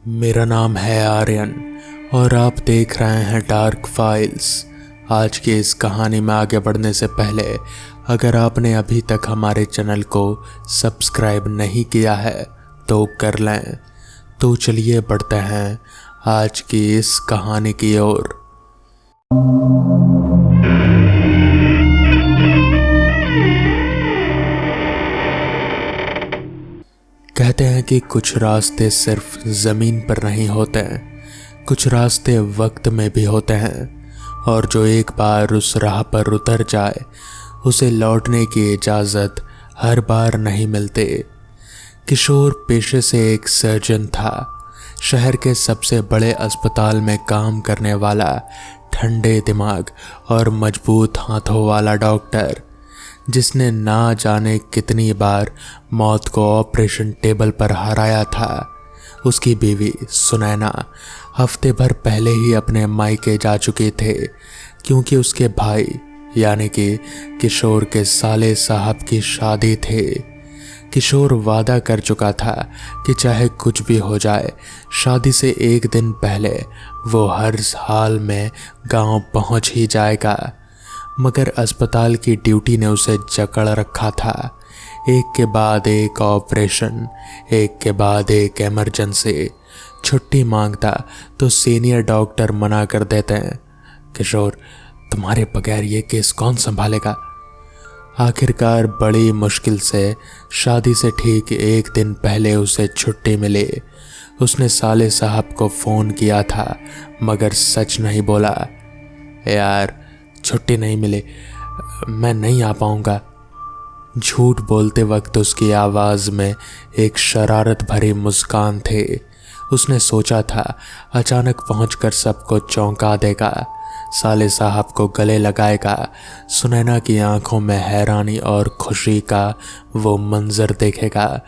मेरा नाम है आर्यन और आप देख रहे हैं डार्क फाइल्स। आज की इस कहानी में आगे बढ़ने से पहले अगर आपने अभी तक हमारे चैनल को सब्सक्राइब नहीं किया है तो कर लें। तो चलिए बढ़ते हैं आज की इस कहानी की ओर। कहते हैं कि कुछ रास्ते सिर्फ ज़मीन पर नहीं होते हैं, कुछ रास्ते वक्त में भी होते हैं, और जो एक बार उस राह पर उतर जाए उसे लौटने की इजाज़त हर बार नहीं मिलती। किशोर पेशे से एक सर्जन था, शहर के सबसे बड़े अस्पताल में काम करने वाला ठंडे दिमाग और मजबूत हाथों वाला डॉक्टर, जिसने ना जाने कितनी बार मौत को ऑपरेशन टेबल पर हराया था। उसकी बीवी सुनैना हफ्ते भर पहले ही अपने मायके जा चुके थे, क्योंकि उसके भाई यानी कि किशोर के साले साहब की शादी थी। किशोर वादा कर चुका था कि चाहे कुछ भी हो जाए, शादी से एक दिन पहले वो हर हाल में गांव पहुंच ही जाएगा। मगर अस्पताल की ड्यूटी ने उसे जकड़ रखा था। एक के बाद एक ऑपरेशन, एक के बाद एक इमरजेंसी। छुट्टी मांगता तो सीनियर डॉक्टर मना कर देते हैं। किशोर, तुम्हारे बगैर ये केस कौन संभालेगा? आखिरकार बड़ी मुश्किल से शादी से ठीक एक दिन पहले उसे छुट्टी मिली। उसने साले साहब को फ़ोन किया था, मगर सच नहीं बोला। यार, छुट्टी नहीं मिली, मैं नहीं आ पाऊंगा। झूठ बोलते वक्त उसकी आवाज़ में एक शरारत भरी मुस्कान थी। उसने सोचा था अचानक पहुंचकर सबको चौंका देगा, साले साहब को गले लगाएगा, सुनैना की आंखों में हैरानी और खुशी का वो मंजर देखेगा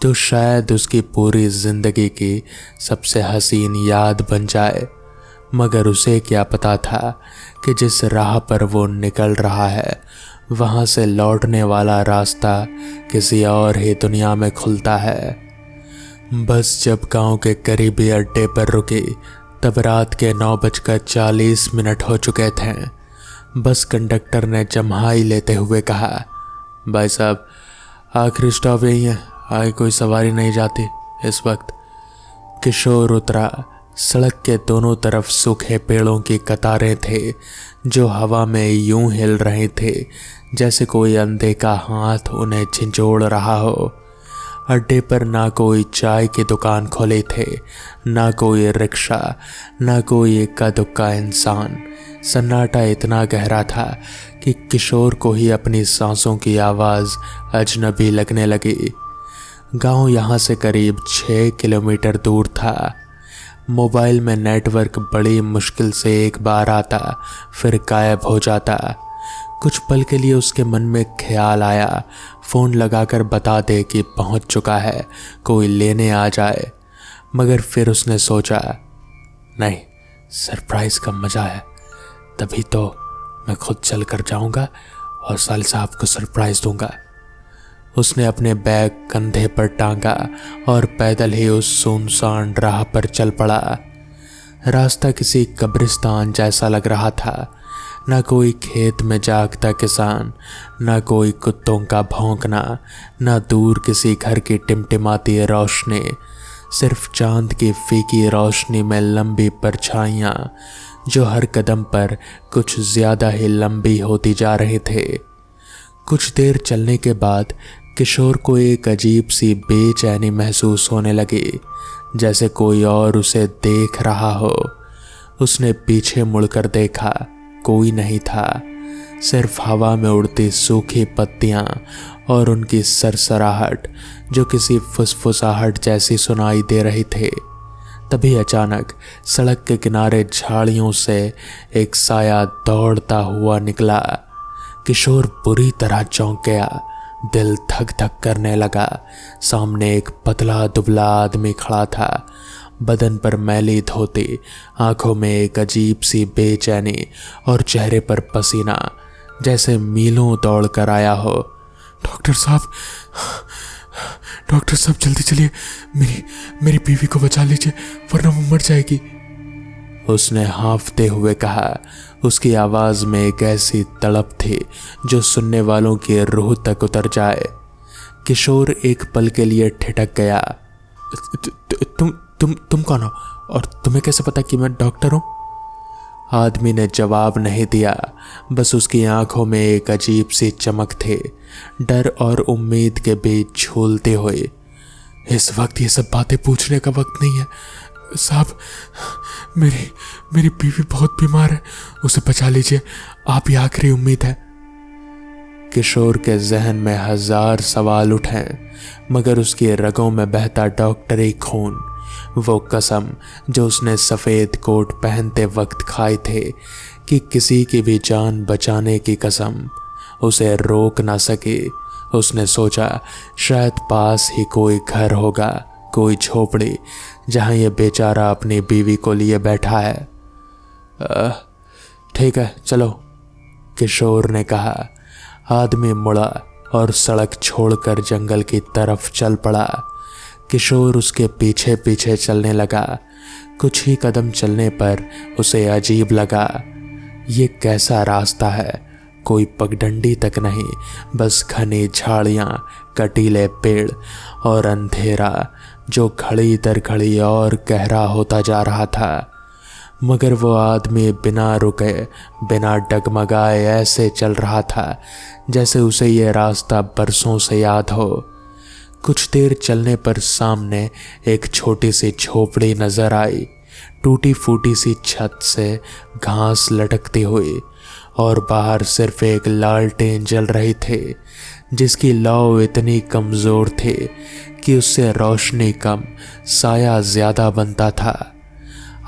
जो शायद उसकी पूरी जिंदगी की सबसे हसीन याद बन जाए। मगर उसे क्या पता था कि जिस राह पर वो निकल रहा है वहाँ से लौटने वाला रास्ता किसी और ही दुनिया में खुलता है। बस जब गांव के करीबी अड्डे पर रुकी तब रात के 9:40 हो चुके थे। बस कंडक्टर ने जम्हाई लेते हुए कहा, भाई साहब, आखिरी स्टॉप यही है, आगे कोई सवारी नहीं जाती इस वक्त। किशोर उतरा। सड़क के दोनों तरफ सूखे पेड़ों की कतारें थे जो हवा में यूं हिल रहे थे जैसे कोई अनदेखा हाथ उन्हें झिंझोड़ रहा हो। अड्डे पर ना कोई चाय की दुकान खोले थे, ना कोई रिक्शा, ना कोई इक्का दुक्का इंसान। सन्नाटा इतना गहरा था कि किशोर को ही अपनी सांसों की आवाज़ अजनबी लगने लगी। गांव यहाँ से करीब 6 किलोमीटर दूर था। मोबाइल में नेटवर्क बड़ी मुश्किल से एक बार आता, फिर गायब हो जाता। कुछ पल के लिए उसके मन में ख्याल आया फ़ोन लगाकर बता दे कि पहुंच चुका है, कोई लेने आ जाए। मगर फिर उसने सोचा, नहीं, सरप्राइज़ का मज़ा है, तभी तो मैं खुद चल कर जाऊँगा और साले साहब को सरप्राइज़ दूँगा। उसने अपने बैग कंधे पर टांगा और पैदल ही उस सुनसान राह पर चल पड़ा। रास्ता किसी कब्रिस्तान जैसा लग रहा था। ना कोई खेत में जागता किसान, ना कोई कुत्तों का भौंकना, ना दूर किसी घर की टिमटिमाती रोशनी, सिर्फ चांद की फीकी रोशनी में लंबी परछाइयाँ जो हर कदम पर कुछ ज़्यादा ही लंबी होती जा रही थे। कुछ देर चलने के बाद किशोर को एक अजीब सी बेचैनी महसूस होने लगी, जैसे कोई और उसे देख रहा हो। उसने पीछे मुड़कर देखा, कोई नहीं था, सिर्फ हवा में उड़ती सूखी पत्तियां और उनकी सरसराहट जो किसी फुसफुसाहट जैसी सुनाई दे रही थी। तभी अचानक सड़क के किनारे झाड़ियों से एक साया दौड़ता हुआ निकला। किशोर बुरी तरह चौंक गया, दिल धक धक करने लगा। सामने एक पतला दुबला आदमी खड़ा था, बदन पर मैली धोती, आंखों में एक अजीब सी बेचैनी और चेहरे पर पसीना जैसे मीलों दौड़ कर आया हो। डॉक्टर साहब, डॉक्टर साहब जल्दी चलिए, मेरी मेरी बीवी को बचा लीजिए वरना वो मर जाएगी, उसने हाँफते हुए कहा। उसकी आवाज में एक ऐसी तड़प थी जो सुनने वालों की रूह तक उतर जाए। किशोर एक पल के लिए ठिठक गया। तुम कौन हो और तुम्हें कैसे पता कि मैं डॉक्टर हूं? आदमी ने जवाब नहीं दिया, बस उसकी आंखों में एक अजीब सी चमक थी, डर और उम्मीद के बीच झूलते हुए। इस वक्त ये सब बातें पूछने का वक्त नहीं है साहब, मेरी बीवी बहुत बीमार है, उसे बचा लीजिए, आप ही आखिरी उम्मीद है। किशोर के जहन में हजार सवाल उठे, मगर उसकी रगों में बहता डॉक्टरी खून, वो कसम जो उसने सफेद कोट पहनते वक्त खाए थे कि किसी की भी जान बचाने की कसम, उसे रोक ना सके। उसने सोचा शायद पास ही कोई घर होगा, कोई झोपड़ी जहां ये बेचारा अपनी बीवी को लिए बैठा है। ठीक है चलो, किशोर ने कहा। आदमी मुड़ा और सड़क छोड़कर जंगल की तरफ चल पड़ा। किशोर उसके पीछे पीछे चलने लगा। कुछ ही कदम चलने पर उसे अजीब लगा। ये कैसा रास्ता है, कोई पगडंडी तक नहीं, बस घनी झाड़ियाँ, कटीले पेड़ और अंधेरा जो घड़ी दर घड़ी और गहरा होता जा रहा था। मगर वो आदमी बिना रुके, बिना डगमगाए ऐसे चल रहा था जैसे उसे ये रास्ता बरसों से याद हो। कुछ देर चलने पर सामने एक छोटी सी झोपड़ी नजर आई, टूटी फूटी सी छत से घास लटकती हुई, और बाहर सिर्फ एक लालटेन जल रही थी जिसकी लौ इतनी कमजोर थी कि उससे रोशनी कम, साया ज्यादा बनता था।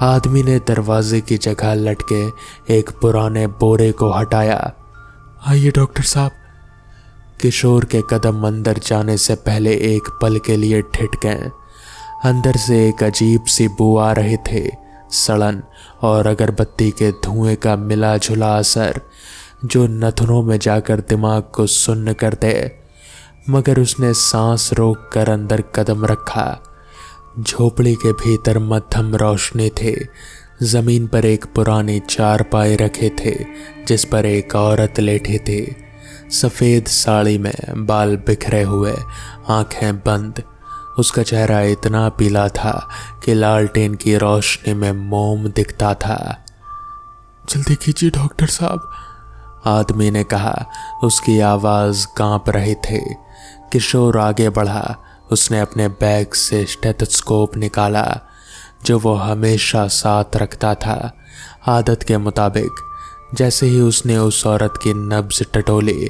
आदमी ने दरवाजे की जगह लटके एक पुराने बोरे को हटाया। आइए डॉक्टर साहब। किशोर के कदम अंदर जाने से पहले एक पल के लिए ठिठके। अंदर से एक अजीब सी बू आ रही थी, सड़न और अगरबत्ती के धुएं का मिला जुला असर जो नथुनों में जाकर दिमाग को सुन्न कर दे। मगर उसने सांस रोक कर अंदर कदम रखा। झोपड़ी के भीतर मध्यम रोशनी थी। जमीन पर एक पुरानी चारपाई रखे थे जिस पर एक औरत लेटी थी, सफेद साड़ी में, बाल बिखरे हुए, आंखें बंद। उसका चेहरा इतना पीला था कि लालटेन की रोशनी में मोम दिखता था। जल्दी कीजिए डॉक्टर साहब, आदमी ने कहा। उसकी आवाज कांप रही थी। किशोर आगे बढ़ा। उसने अपने बैग से स्टेथोस्कोप निकाला जो वो हमेशा साथ रखता था, आदत के मुताबिक। जैसे ही उसने उस औरत की नब्ज टटोली,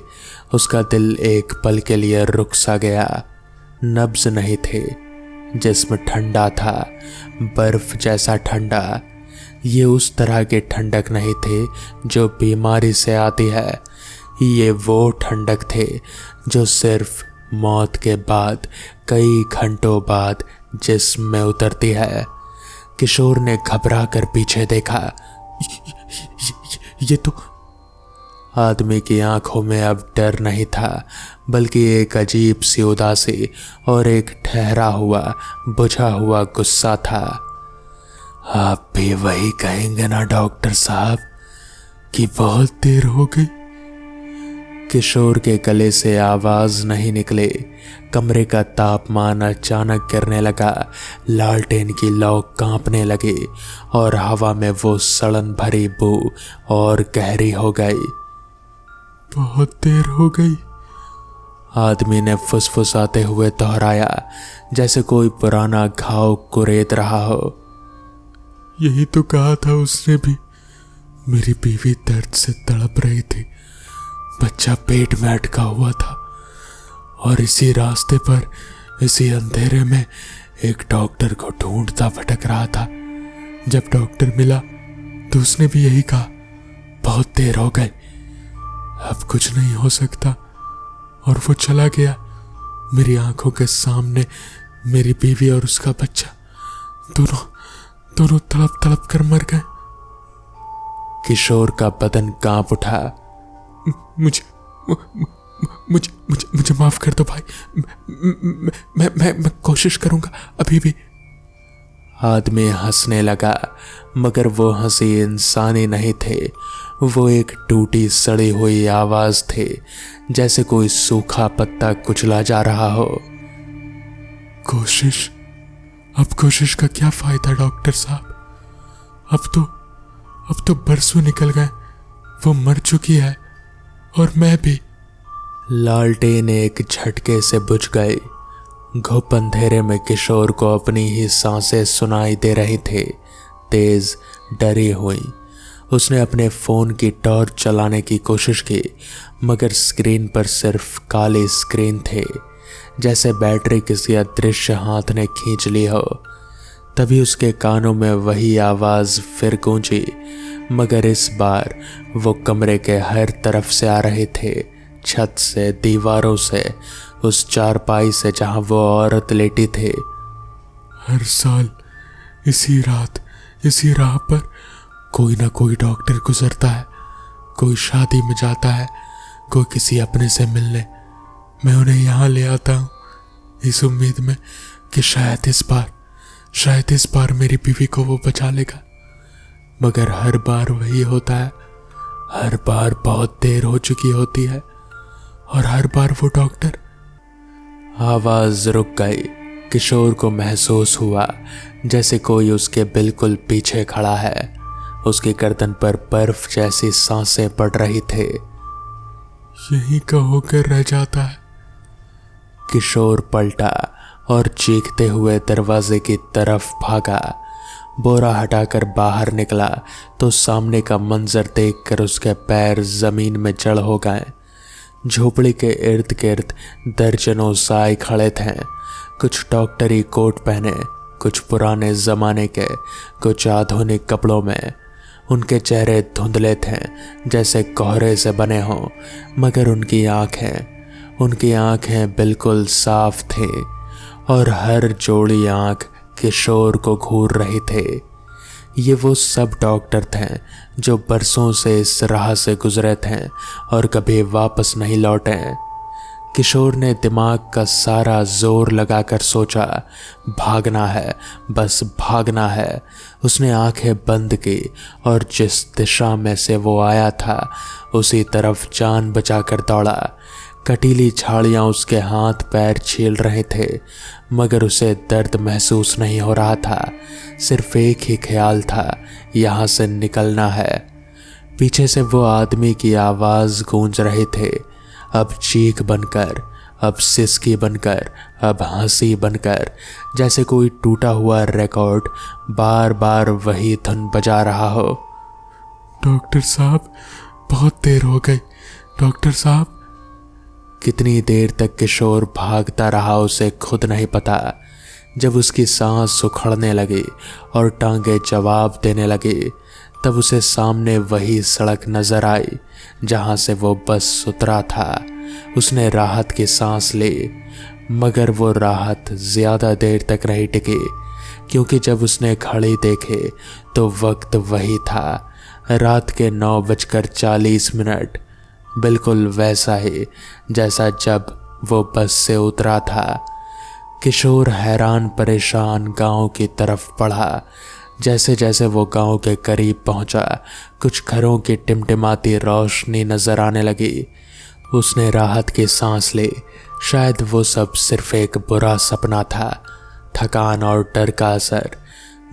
उसका दिल एक पल के लिए रुक सा गया। नब्ज नहीं थे, जिस्म ठंडा था, बर्फ जैसा ठंडा। ये उस तरह की ठंडक नहीं थी जो बीमारी से आती है, ये वो ठंडक थे जो सिर्फ मौत के बाद, कई घंटों बाद जिस्म में उतरती है। किशोर ने घबरा कर पीछे देखा। ये तो आदमी की आंखों में अब डर नहीं था, बल्कि एक अजीब सी उदासी और एक ठहरा हुआ, बुझा हुआ गुस्सा था। आप भी वही कहेंगे ना डॉक्टर साहब कि बहुत देर हो गई? किशोर के गले से आवाज नहीं निकले। कमरे का तापमान अचानक गिरने लगा, लालटेन की लौ कांपने लगी और हवा में वो सड़न भरी बू और गहरी हो गई। बहुत देर हो गई, आदमी ने फुसफुसाते हुए दोहराया, जैसे कोई पुराना घाव कुरेद रहा हो। यही तो कहा था उसने भी। मेरी बीवी दर्द से तड़प रही थी, बच्चा पेट में अटका हुआ था, और इसी रास्ते पर, इसी अंधेरे में एक डॉक्टर को ढूंढता भटक रहा था। जब डॉक्टर मिला तो उसने भी यही कहा, बहुत देर हो गई, अब कुछ नहीं हो सकता, और वो चला गया। मेरी आंखों के सामने मेरी बीवी और उसका बच्चा दोनों तड़प तड़प कर मर गए। किशोर का बदन कांप उठा। मुझे मुझे मुझे माफ कर दो भाई। मैं कोशिश करूंगा अभी भी। आदमी हंसने लगा, मगर वो हंसी इंसानी नहीं थे। वो एक टूटी सड़ी हुई आवाज थी, जैसे कोई सूखा पत्ता कुचला जा रहा हो। कोशिश? अब कोशिश का क्या फायदा डॉक्टर साहब? अब तो बरसों निकल गए। वो मर चुकी है और मैं भी। लालटेन एक झटके से बुझ गई। घुप अंधेरे में किशोर को अपनी ही सांसें सुनाई दे रही थी, तेज, डरी हुई। उसने अपने फोन की टॉर्च चलाने की कोशिश की, मगर स्क्रीन पर सिर्फ काली स्क्रीन थे, जैसे बैटरी किसी अदृश्य हाथ ने खींच ली हो। तभी उसके कानों में वही आवाज फिर गूंजी, मगर इस बार वो कमरे के हर तरफ से आ रहे थे, छत से, दीवारों से, उस चारपाई से जहां वो औरत लेटी थी। हर साल इसी रात, इसी राह पर कोई ना कोई डॉक्टर गुजरता है। कोई शादी में जाता है, कोई किसी अपने से मिलने। मैं उन्हें यहाँ ले आता हूँ इस उम्मीद में कि शायद इस बार मेरी बीवी को वो बचा लेगा, मगर हर बार वही होता है। हर बार बहुत देर हो चुकी होती है और हर बार वो डॉक्टर। आवाज रुक गई। किशोर को महसूस हुआ जैसे कोई उसके बिल्कुल पीछे खड़ा है। उसकी गर्दन पर बर्फ जैसी सांसें पड़ रही थे। यहीं का होकर रह जाता है। किशोर पलटा और चीखते हुए दरवाजे की तरफ भागा। बोरा हटाकर बाहर निकला तो सामने का मंजर देखकर उसके पैर जमीन में जड़ हो गए। झोपड़ी के इर्द गिर्द दर्जनों साई खड़े थे, कुछ डॉक्टरी कोट पहने, कुछ पुराने जमाने के, कुछ आधुनिक कपड़ों में। उनके चेहरे धुंधले थे, जैसे कोहरे से बने हों, मगर उनकी आंखें बिल्कुल साफ थी और हर जोड़ी आंख किशोर को घूर रही थे। ये वो सब डॉक्टर थे जो बरसों से इस राह से गुजरे थे और कभी वापस नहीं लौटे। किशोर ने दिमाग का सारा जोर लगाकर सोचा, भागना है, बस भागना है। उसने आंखें बंद की और जिस दिशा में से वो आया था उसी तरफ जान बचाकर दौड़ा। कटीली झाड़ियां उसके हाथ पैर छील रहे थे, मगर उसे दर्द महसूस नहीं हो रहा था। सिर्फ एक ही ख्याल था, यहाँ से निकलना है। पीछे से वो आदमी की आवाज़ गूंज रही थी, अब चीख बनकर, अब सिसकी बनकर, अब हंसी बनकर, जैसे कोई टूटा हुआ रिकॉर्ड बार बार वही धुन बजा रहा हो। डॉक्टर साहब, बहुत देर हो गई। डॉक्टर साहब। कितनी देर तक किशोर भागता रहा उसे खुद नहीं पता। जब उसकी सांस सुखड़ने लगी और टांगे जवाब देने लगी, तब उसे सामने वही सड़क नजर आई जहां से वो बस उतरा था। उसने राहत की सांस ली, मगर वो राहत ज्यादा देर तक नहीं टिकी, क्योंकि जब उसने घड़ी देखे तो वक्त वही था, रात के 9:40, बिल्कुल वैसा ही जैसा जब वो बस से उतरा था। किशोर हैरान परेशान गांव की तरफ बढ़ा। जैसे जैसे वो गांव के करीब पहुंचा, कुछ घरों की टिमटिमाती रोशनी नजर आने लगी। उसने राहत की सांस ली। शायद वो सब सिर्फ एक बुरा सपना था। थकान और डर का असर।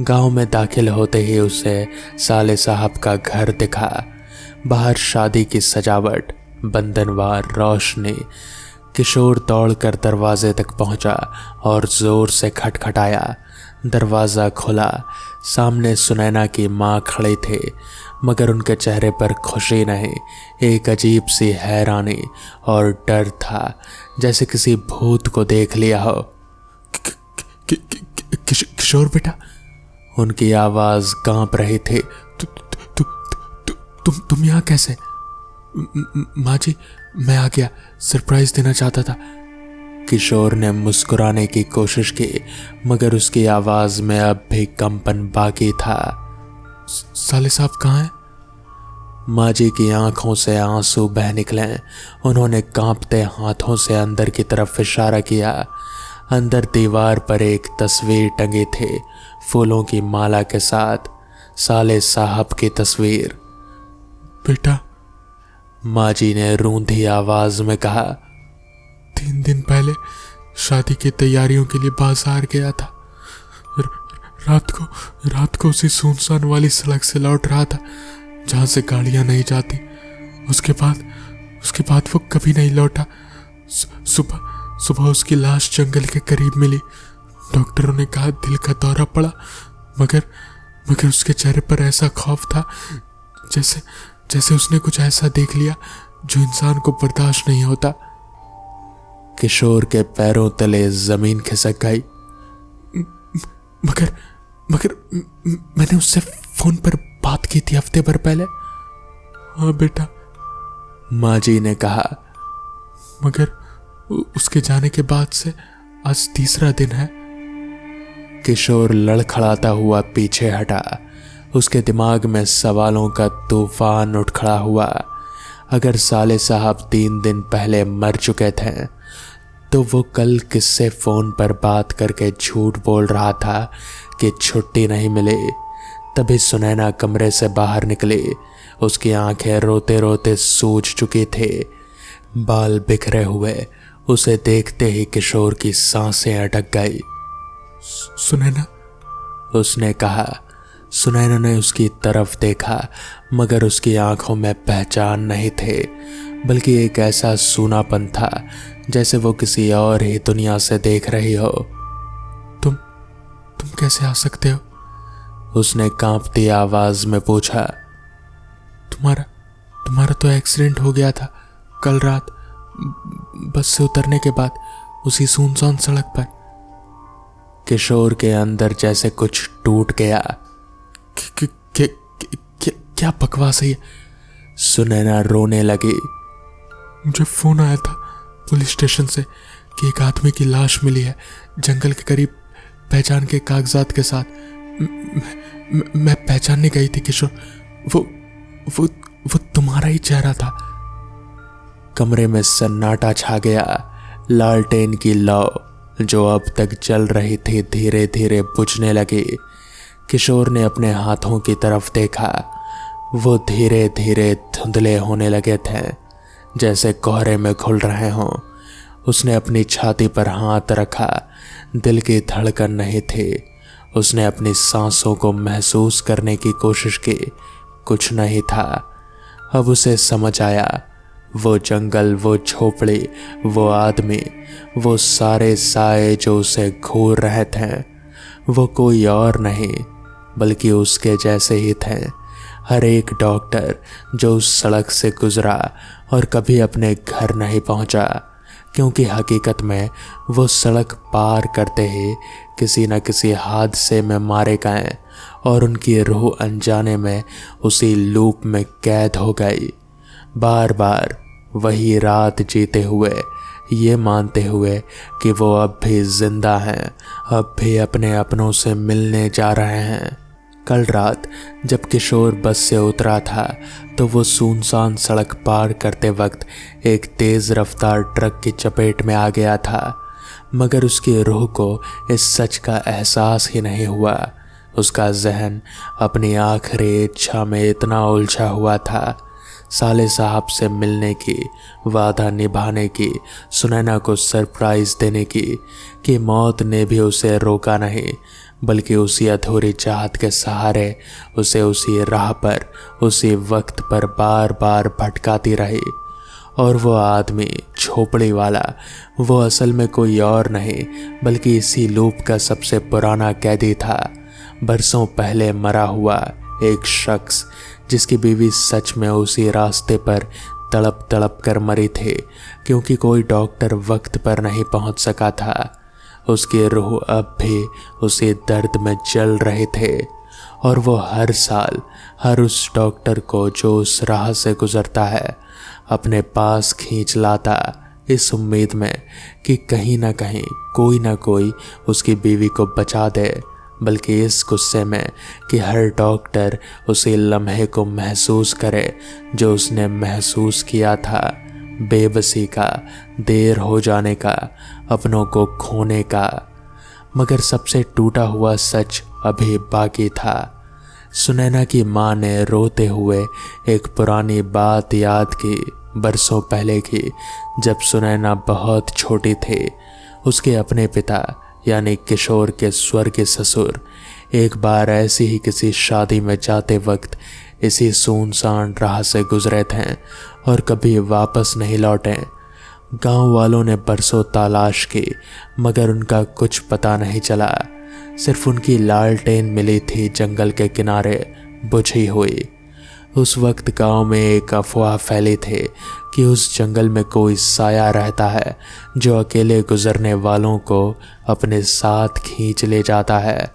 गांव में दाखिल होते ही उसे साले साहब का घर दिखा। बाहर शादी की सजावट, बंधनवार रोशनी। किशोर दौड़कर दरवाजे तक पहुंचा और जोर से खटखटाया। दरवाज़ा खुला। सामने सुनैना की माँ खड़ी थी, मगर उनके चेहरे पर खुशी नहीं, एक अजीब सी हैरानी और डर था, जैसे किसी भूत को देख लिया हो। किशोर बेटा, उनकी आवाज़ कांप रही थी। तुम यहाँ कैसे? माँ जी, मैं आ गया, सरप्राइज देना चाहता था। किशोर ने मुस्कुराने की कोशिश की, मगर उसकी आवाज में अब भी कंपन बाकी था। साले साहब कहाँ हैं? माँ जी की आंखों से आंसू बह निकले। उन्होंने कांपते हाथों से अंदर की तरफ इशारा किया। अंदर दीवार पर एक तस्वीर टंगी थी, फूलों की माला के साथ, साले साहब की तस्वीर। बेटा, माँ जी ने रूंधी आवाज में कहा, 3 दिन पहले शादी की तैयारियों के लिए बाजार गया था। रात को उसी सुनसान वाली सड़क से लौट रहा था जहां से गाड़ियां नहीं जाती। उसके बाद वो कभी नहीं लौटा। सुबह उसकी लाश जंगल के करीब मिली। डॉक्टरों ने कहा दिल का दौरा पड़ा, मगर उसके चेहरे पर ऐसा खौफ था जैसे उसने कुछ ऐसा देख लिया जो इंसान को बर्दाश्त नहीं होता। किशोर के पैरों तले जमीन खिसक गई। मगर मैंने उससे फोन पर बात की थी हफ्ते भर पहले। हाँ बेटा, माँ जी ने कहा। मगर उसके जाने के बाद से आज 3रा दिन है। किशोर लड़खड़ाता हुआ पीछे हटा। उसके दिमाग में सवालों का तूफान उठ खड़ा हुआ। अगर साले साहब 3 दिन पहले मर चुके थे तो वो कल किससे फोन पर बात करके झूठ बोल रहा था कि छुट्टी नहीं मिली। तभी सुनैना कमरे से बाहर निकली। उसकी आंखें रोते रोते सूज चुकी थी, बाल बिखरे हुए। उसे देखते ही किशोर की सांसें अटक गई। सुनैना, उसने कहा। सुनैना ने उसकी तरफ देखा, मगर उसकी आंखों में पहचान नहीं थे, बल्कि एक ऐसा सूनापन था जैसे वो किसी और ही दुनिया से देख रही हो। तुम कैसे आ सकते हो? उसने कांपती आवाज में पूछा। तुम्हारा तो एक्सीडेंट हो गया था कल रात, बस से उतरने के बाद उसी सुनसान सड़क पर। किशोर के अंदर जैसे कुछ टूट गया। क्या बकवास है ये? सुनैना रोने लगी। मुझे फोन आया था पुलिस स्टेशन से कि एक आदमी की लाश मिली है जंगल के करीब, पहचान के कागजात के साथ। मैं पहचानने गई थी किशोर। वो तुम्हारा ही चेहरा था। कमरे में सन्नाटा छा गया। लालटेन की लौ जो अब तक जल रही थी धीरे धीरे बुझने लगी। किशोर ने अपने हाथों की तरफ देखा। वो धीरे धीरे धुंधले होने लगे थे, जैसे कोहरे में घुल रहे हों। उसने अपनी छाती पर हाथ रखा। दिल की धड़कन नहीं थी। उसने अपनी सांसों को महसूस करने की कोशिश की, कुछ नहीं था। अब उसे समझ आया, वो जंगल, वो झोपड़ी, वो आदमी, वो सारे साए जो उसे घूर रहे थे, वो कोई और नहीं बल्कि उसके जैसे ही थे। हर एक डॉक्टर जो उस सड़क से गुजरा और कभी अपने घर नहीं पहुंचा, क्योंकि हकीकत में वो सड़क पार करते ही किसी न किसी हादसे में मारे गए और उनकी रूह अनजाने में उसी लूप में कैद हो गई। बार बार वही रात जीते हुए, ये मानते हुए कि वो अब भी जिंदा हैं, अब भी अपने अपनों से मिलने जा रहे हैं। कल रात जब किशोर बस से उतरा था तो वो सुनसान सड़क पार करते वक्त एक तेज़ रफ्तार ट्रक की चपेट में आ गया था, मगर उसकी रूह को इस सच का एहसास ही नहीं हुआ। उसका जहन अपनी आखिरी इच्छा में इतना उलझा हुआ था, साले साहब से मिलने की, वादा निभाने की, सुनैना को सरप्राइज देने की, कि मौत ने भी उसे रोका नहीं, बल्कि उसी अधूरी चाहत के सहारे उसे उसी राह पर, उसी वक्त पर बार बार भटकाती रही। और वो आदमी, झोपड़ी वाला, वो असल में कोई और नहीं बल्कि इसी लूप का सबसे पुराना कैदी था। बरसों पहले मरा हुआ एक शख्स, जिसकी बीवी सच में उसी रास्ते पर तड़प तड़प कर मरी थी, क्योंकि कोई डॉक्टर वक्त पर नहीं पहुंच सका था। उसकी रूह अब भी उसी दर्द में जल रहे थे, और वो हर साल हर उस डॉक्टर को जो उस राह से गुजरता है अपने पास खींच लाता, इस उम्मीद में कि कहीं ना कहीं कोई ना कोई उसकी बीवी को बचा दे, बल्कि इस गुस्से में कि हर डॉक्टर उसी लम्हे को महसूस करे जो उसने महसूस किया था, बेबसी का, देर हो जाने का, अपनों को खोने का। मगर सबसे टूटा हुआ सच अभी बाकी था। सुनैना की माँ ने रोते हुए एक पुरानी बात याद की, बरसों पहले की, जब सुनैना बहुत छोटी थी। उसके अपने पिता यानी किशोर के स्वर्गीय ससुर एक बार ऐसी ही किसी शादी में जाते वक्त इसी सुनसान राह से गुजरे थे और कभी वापस नहीं लौटे। गांव वालों ने बरसों तलाश की मगर उनका कुछ पता नहीं चला। सिर्फ उनकी लालटेन मिली थी जंगल के किनारे बुझी हुई। उस वक्त गांव में एक अफवाह फैली थी कि उस जंगल में कोई साया रहता है जो अकेले गुजरने वालों को अपने साथ खींच ले जाता है।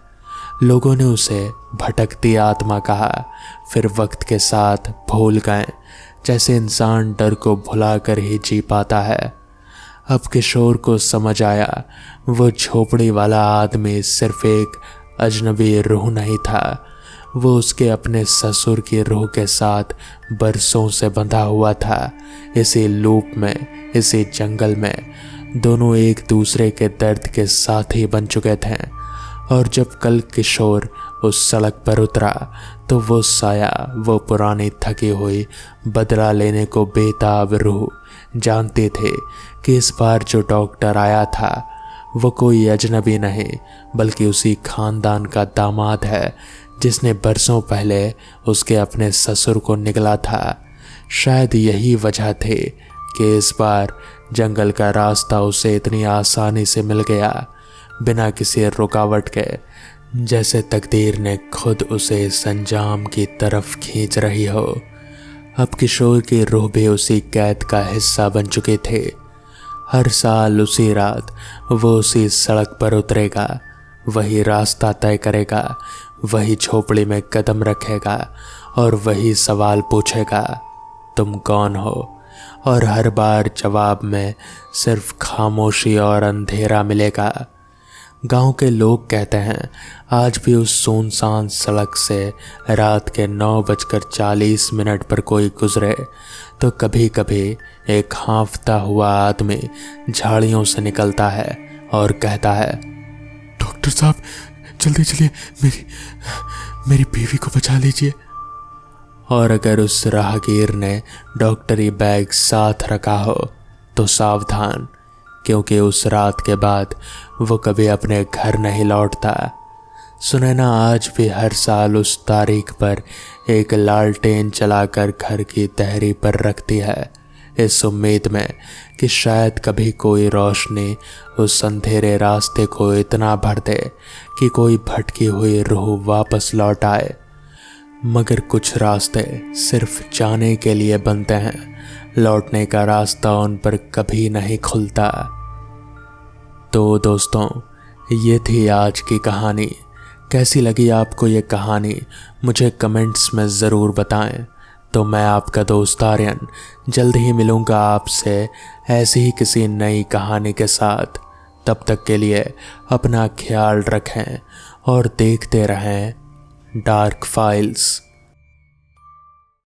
लोगों ने उसे भटकती आत्मा कहा, फिर वक्त के साथ भूल गए, जैसे इंसान डर को भुलाकर ही जी पाता है। अब किशोर को समझ आया, वो झोपड़ी वाला आदमी सिर्फ एक अजनबी रूह नहीं था, वो उसके अपने ससुर की रूह के साथ बरसों से बंधा हुआ था। इसी लूप में, इसी जंगल में दोनों एक दूसरे के दर्द के साथी बन चुके थे। और जब कल किशोर उस सड़क पर उतरा तो वो साया, वो पुरानी थकी हुई बदला लेने को बेताब रूह जानती थे कि इस बार जो डॉक्टर आया था वो कोई अजनबी नहीं बल्कि उसी खानदान का दामाद है जिसने बरसों पहले उसके अपने ससुर को निगला था। शायद यही वजह थी कि इस बार जंगल का रास्ता उसे इतनी आसानी से मिल गया, बिना किसी रुकावट के, जैसे तकदीर ने खुद उसे संजाम की तरफ खींच रही हो। अब किशोर की रूह भी उसी कैद का हिस्सा बन चुकी थी। हर साल उसी रात वो उसी सड़क पर उतरेगा, वही रास्ता तय करेगा, वही झोपड़ी में कदम रखेगा और वही सवाल पूछेगा, तुम कौन हो? और हर बार जवाब में सिर्फ खामोशी और अंधेरा मिलेगा। गांव के लोग कहते हैं आज भी उस सुनसान सड़क से रात के 9:40 पर कोई गुजरे तो कभी कभी एक हाँफता हुआ आदमी झाड़ियों से निकलता है और कहता है, डॉक्टर साहब जल्दी चलिए, मेरी बीवी को बचा लीजिए। और अगर उस राहगीर ने डॉक्टरी बैग साथ रखा हो तो सावधान, क्योंकि उस रात के बाद वो कभी अपने घर नहीं लौटता। सुनैना आज भी हर साल उस तारीख पर एक लालटेन चलाकर घर की तहरी पर रखती है, इस उम्मीद में कि शायद कभी कोई रोशनी उस अंधेरे रास्ते को इतना भर दे कि कोई भटकी हुई रूह वापस लौट आए। मगर कुछ रास्ते सिर्फ जाने के लिए बनते हैं, लौटने का रास्ता उन पर कभी नहीं खुलता। तो दोस्तों, ये थी आज की कहानी। कैसी लगी आपको ये कहानी मुझे कमेंट्स में ज़रूर बताएं। तो मैं आपका दोस्त आर्यन जल्द ही मिलूँगा आपसे ऐसी ही किसी नई कहानी के साथ। तब तक के लिए अपना ख्याल रखें और देखते रहें डार्क फाइल्स।